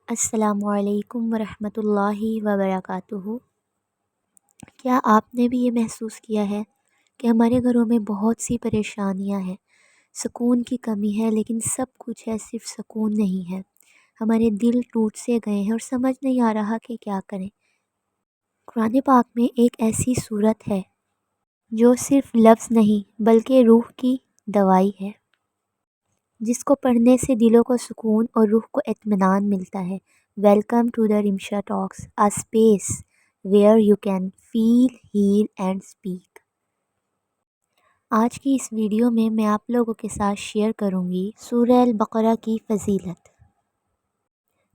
السلام علیکم ورحمۃ اللہ وبرکاتہ۔ کیا آپ نے بھی یہ محسوس کیا ہے کہ ہمارے گھروں میں بہت سی پریشانیاں ہیں، سکون کی کمی ہے، لیکن سب کچھ ہے صرف سکون نہیں ہے۔ ہمارے دل ٹوٹ سے گئے ہیں اور سمجھ نہیں آ رہا کہ کیا کریں۔ قرآن پاک میں ایک ایسی صورت ہے جو صرف لفظ نہیں بلکہ روح کی دوائی ہے، جس کو پڑھنے سے دلوں کو سکون اور روح کو اطمینان ملتا ہے۔ Welcome to the Rimsha talks, a space where you can feel, heal and speak. آج کی اس ویڈیو میں آپ لوگوں کے ساتھ شیئر کروں گی سورہ البقرہ کی فضیلت۔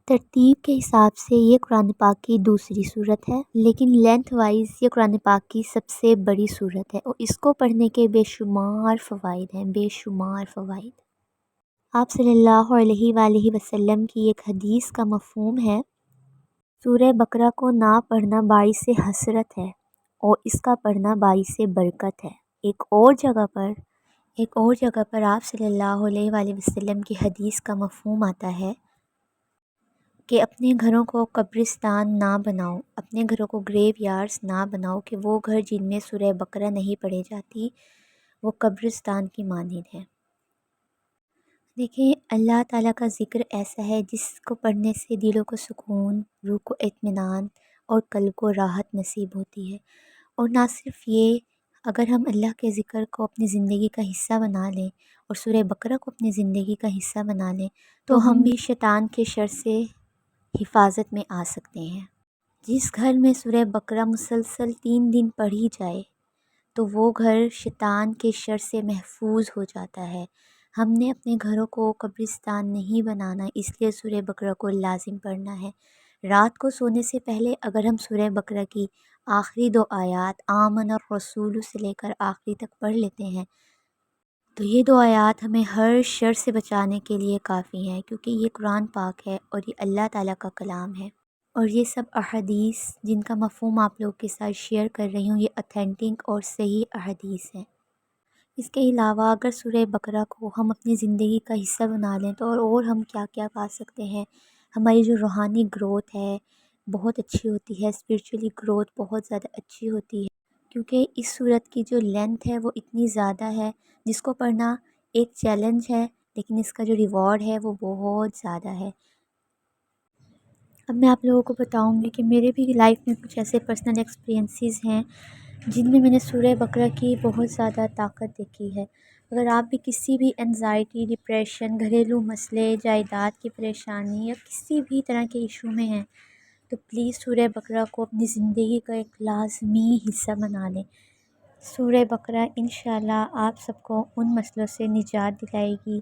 ترتیب کے حساب سے یہ قرآن پاک کی دوسری صورت ہے، لیکن لینتھ وائز یہ قرآن پاک کی سب سے بڑی صورت ہے اور اس کو پڑھنے کے بے شمار فوائد ہیں، بے شمار فوائد۔ آپ صلی اللہ علیہ وآلہ وسلم کی ایک حدیث کا مفہوم ہے، سورہ بقرہ کو نہ پڑھنا باعث حسرت ہے اور اس کا پڑھنا باعث برکت ہے۔ ایک اور جگہ پر آپ صلی اللہ علیہ وآلہ وسلم کی حدیث کا مفہوم آتا ہے کہ اپنے گھروں کو قبرستان نہ بناؤ، اپنے گھروں کو گریو یارڈز نہ بناؤ، کہ وہ گھر جن میں سورہ بقرہ نہیں پڑھی جاتی وہ قبرستان کی مانند ہے۔ دیکھیں، اللہ تعالیٰ کا ذکر ایسا ہے جس کو پڑھنے سے دلوں کو سکون، روح کو اطمینان اور قلب کو راحت نصیب ہوتی ہے۔ اور نہ صرف یہ، اگر ہم اللہ کے ذکر کو اپنی زندگی کا حصہ بنا لیں اور سورہ بقرہ کو اپنی زندگی کا حصہ بنا لیں تو ہم بھی شیطان کے شر سے حفاظت میں آ سکتے ہیں۔ جس گھر میں سورہ بقرہ مسلسل 3 دن پڑھی جائے تو وہ گھر شیطان کے شر سے محفوظ ہو جاتا ہے۔ ہم نے اپنے گھروں کو قبرستان نہیں بنانا، اس لیے سورہ بقرہ کو لازم پڑھنا ہے۔ رات کو سونے سے پہلے اگر ہم سورہ بقرہ کی آخری 2 آیات آمن الرسول سے لے کر آخری تک پڑھ لیتے ہیں تو یہ 2 آیات ہمیں ہر شر سے بچانے کے لیے کافی ہیں، کیونکہ یہ قرآن پاک ہے اور یہ اللہ تعالیٰ کا کلام ہے۔ اور یہ سب احادیث جن کا مفہوم آپ لوگ کے ساتھ شیئر کر رہی ہوں، یہ اتھینٹک اور صحیح احادیث ہیں۔ اس کے علاوہ اگر سورہ بقرہ کو ہم اپنی زندگی کا حصہ بنا لیں تو اور ہم کیا کیا پا سکتے ہیں۔ ہماری جو روحانی گروتھ ہے بہت اچھی ہوتی ہے، اسپریچولی گروتھ بہت زیادہ اچھی ہوتی ہے، کیونکہ اس صورت کی جو لینتھ ہے وہ اتنی زیادہ ہے، جس کو پڑھنا ایک چیلنج ہے، لیکن اس کا جو ریوارڈ ہے وہ بہت زیادہ ہے۔ اب میں آپ لوگوں کو بتاؤں گی کہ میرے بھی لائف میں کچھ ایسے پرسنل ایکسپیرینسز ہیں جن میں نے سورہ بقرہ کی بہت زیادہ طاقت دیکھی ہے۔ اگر آپ بھی کسی بھی انزائٹی، ڈپریشن، گھریلو مسئلے، جائیداد کی پریشانی یا کسی بھی طرح کے ایشو میں ہیں تو پلیز سورہ بقرہ کو اپنی زندگی کا ایک لازمی حصہ بنا لیں۔ سورہ بقرہ انشاءاللہ آپ سب کو ان مسئلوں سے نجات دلائے گی۔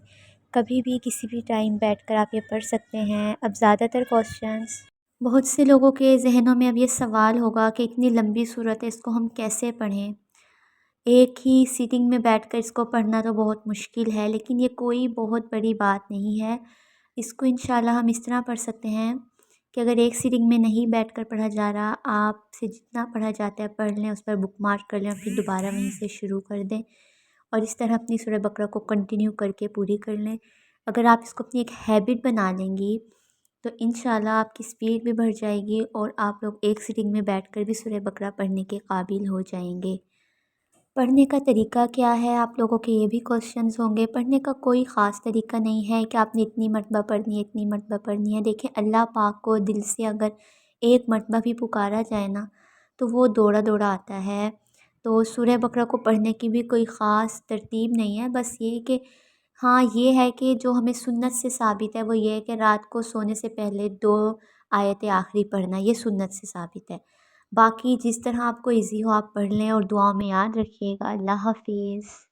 کبھی بھی کسی بھی ٹائم بیٹھ کر آپ یہ پڑھ سکتے ہیں۔ اب زیادہ تر کوسچنس بہت سے لوگوں کے ذہنوں میں اب یہ سوال ہوگا کہ اتنی لمبی صورت ہے، اس کو ہم کیسے پڑھیں؟ ایک ہی سیٹنگ میں بیٹھ کر اس کو پڑھنا تو بہت مشکل ہے، لیکن یہ کوئی بہت بڑی بات نہیں ہے۔ اس کو انشاءاللہ ہم اس طرح پڑھ سکتے ہیں کہ اگر ایک سیٹنگ میں نہیں بیٹھ کر پڑھا جا رہا، آپ سے جتنا پڑھا جاتا ہے پڑھ لیں، اس پر بک مارک کر لیں اور پھر دوبارہ وہیں سے شروع کر دیں اور اس طرح اپنی سورہ بقرہ کو کنٹینیو کر کے پوری کر لیں۔ اگر آپ اس کو اپنی ایک ہیبٹ بنا لیں گی تو انشاءاللہ آپ کی سپیڈ بھی بڑھ جائے گی اور آپ لوگ ایک سیٹنگ میں بیٹھ کر بھی سورہ بقرہ پڑھنے کے قابل ہو جائیں گے۔ پڑھنے کا طریقہ کیا ہے؟ آپ لوگوں کے یہ بھی کوسچنز ہوں گے۔ پڑھنے کا کوئی خاص طریقہ نہیں ہے کہ آپ نے اتنی مرتبہ پڑھنی ہے، اتنی مرتبہ پڑھنی ہے۔ دیکھیں، اللہ پاک کو دل سے اگر ایک مرتبہ بھی پکارا جائے نا تو وہ دوڑا دوڑا آتا ہے۔ تو سورہ بقرہ کو پڑھنے کی بھی کوئی خاص ترتیب نہیں ہے، بس یہ کہ ہاں یہ ہے کہ جو ہمیں سنت سے ثابت ہے وہ یہ ہے کہ رات کو سونے سے پہلے 2 آیت آخری پڑھنا، یہ سنت سے ثابت ہے۔ باقی جس طرح آپ کو ایزی ہو آپ پڑھ لیں اور دعا میں یاد رکھیے گا۔ اللہ حافظ۔